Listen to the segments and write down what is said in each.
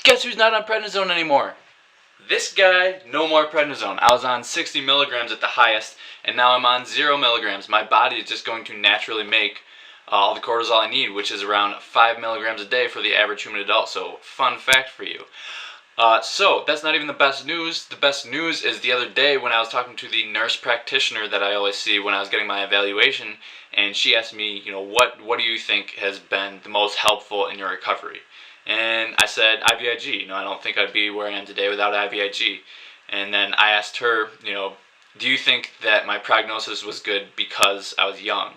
Guess who's not on prednisone anymore? This guy, no more prednisone. I was on 60 milligrams at the highest, and now I'm on 0 milligrams. My body is just going to naturally make all the cortisol I need, which is around 5 milligrams a day for the average human adult. So, fun fact for you. So, that's not even the best news. The best news is the other day when I was talking to the nurse practitioner that I always see when I was getting my evaluation, and she asked me, what do you think has been the most helpful in your recovery? And I said IVIG. I don't think I'd be where I am today without IVIG. And then I asked her, do you think that my prognosis was good because I was young?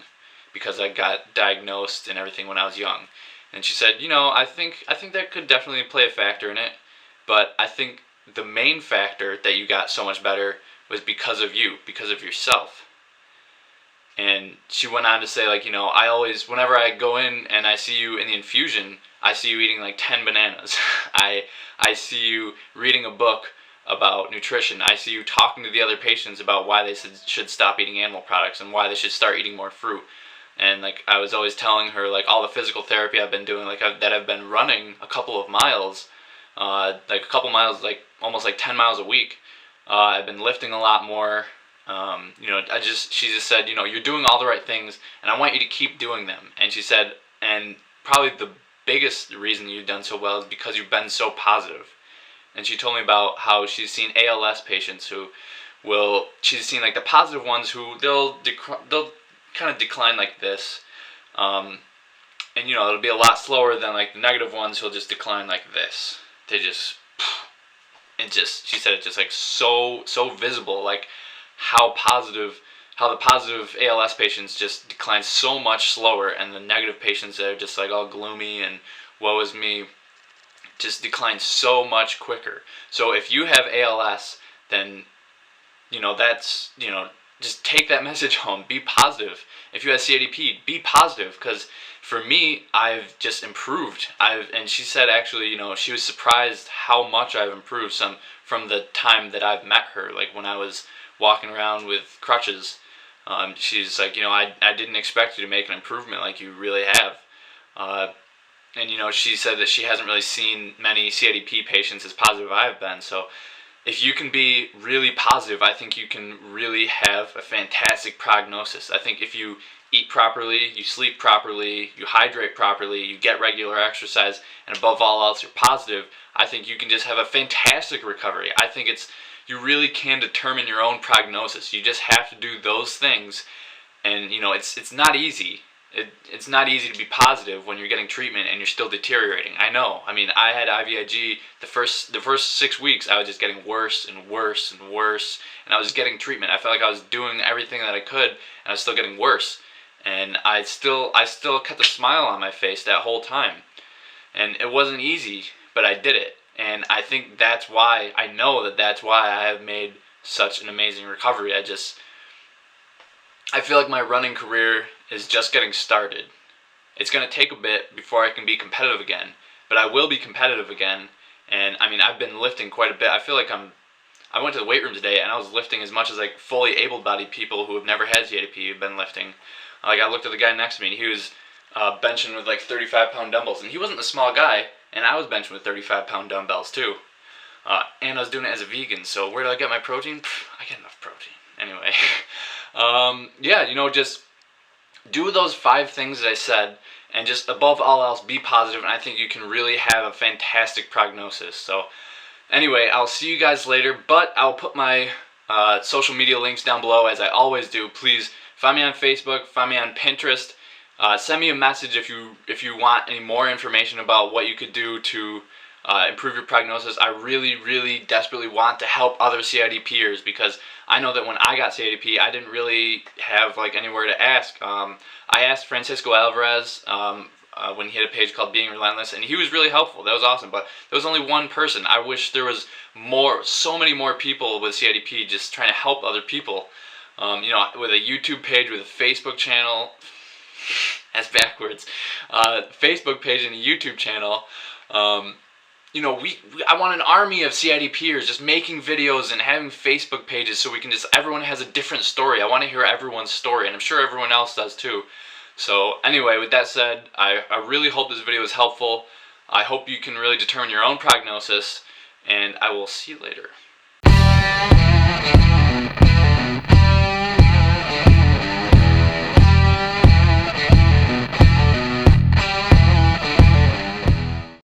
Because I got diagnosed and everything when I was young. And she said, I think that could definitely play a factor in it. But I think the main factor that you got so much better was because of you, because of yourself. And she went on to say, I always, whenever I go in and I see you in the infusion, I see you eating like 10 bananas. I see you reading a book about nutrition. I see you talking to the other patients about why they should stop eating animal products and why they should start eating more fruit. And I was always telling her all the physical therapy I've been doing, that I've been running a couple of miles, almost 10 miles a week. I've been lifting a lot more. She just said, you're doing all the right things, and I want you to keep doing them. And she said, and probably the biggest reason you've done so well is because you've been so positive. And she told me about how she's seen ALS patients she's seen the positive ones who they'll kind of decline like this, and it'll be a lot slower than the negative ones who'll just decline like this. She said it's just so visible, how the positive ALS patients just decline so much slower, and the negative patients that are just all gloomy and woe is me just decline so much quicker. So if you have ALS, then just take that message home. Be positive. If you have CIDP, be positive, because for me, I've just improved. And she said actually, she was surprised how much I've improved from the time that I've met her, when I was walking around with crutches. She's like, I didn't expect you to make an improvement like you really have. And she said that she hasn't really seen many CIDP patients as positive I've been. So if you can be really positive, I think you can really have a fantastic prognosis. I think if you eat properly, you sleep properly, you hydrate properly, you get regular exercise, and above all else, you're positive, I think you can just have a fantastic recovery. I think you really can determine your own prognosis. You just have to do those things, and it's not easy. It's not easy to be positive when you're getting treatment and you're still deteriorating. I know. I mean, I had IVIG the first 6 weeks. I was just getting worse and worse and worse, and I was just getting treatment. I felt like I was doing everything that I could, and I was still getting worse. And I still kept a smile on my face that whole time, and it wasn't easy, but I did it. And I think that's why I have made such an amazing recovery. I feel like my running career is just getting started. It's going to take a bit before I can be competitive again, but I will be competitive again. And I mean, I've been lifting quite a bit. I feel like I went to the weight room today and I was lifting as much as fully able-bodied people who have never had CIDP have been lifting. I looked at the guy next to me and he was benching with 35-pound dumbbells, and he wasn't a small guy, and I was benching with 35-pound dumbbells too. And I was doing it as a vegan, so where do I get my protein? I get enough protein. Anyway, just do those 5 things that I said, and just above all else, be positive, and I think you can really have a fantastic prognosis. So anyway, I'll see you guys later, but I'll put my social media links down below as I always do. Please find me on Facebook, find me on Pinterest. Send me a message if you want any more information about what you could do to improve your prognosis. I really, really desperately want to help other CIDPers, because I know that when I got CIDP, I didn't really have anywhere to ask. I asked Francisco Alvarez when he had a page called Being Relentless, and he was really helpful. That was awesome, but there was only one person. I wish there was so many more people with CIDP just trying to help other people. With a YouTube page, with a Facebook channel. That's backwards. Facebook page and a YouTube channel. I want an army of CIDPers just making videos and having Facebook pages so everyone has a different story. I want to hear everyone's story, and I'm sure everyone else does too. So anyway, with that said, I really hope this video was helpful. I hope you can really determine your own prognosis, and I will see you later.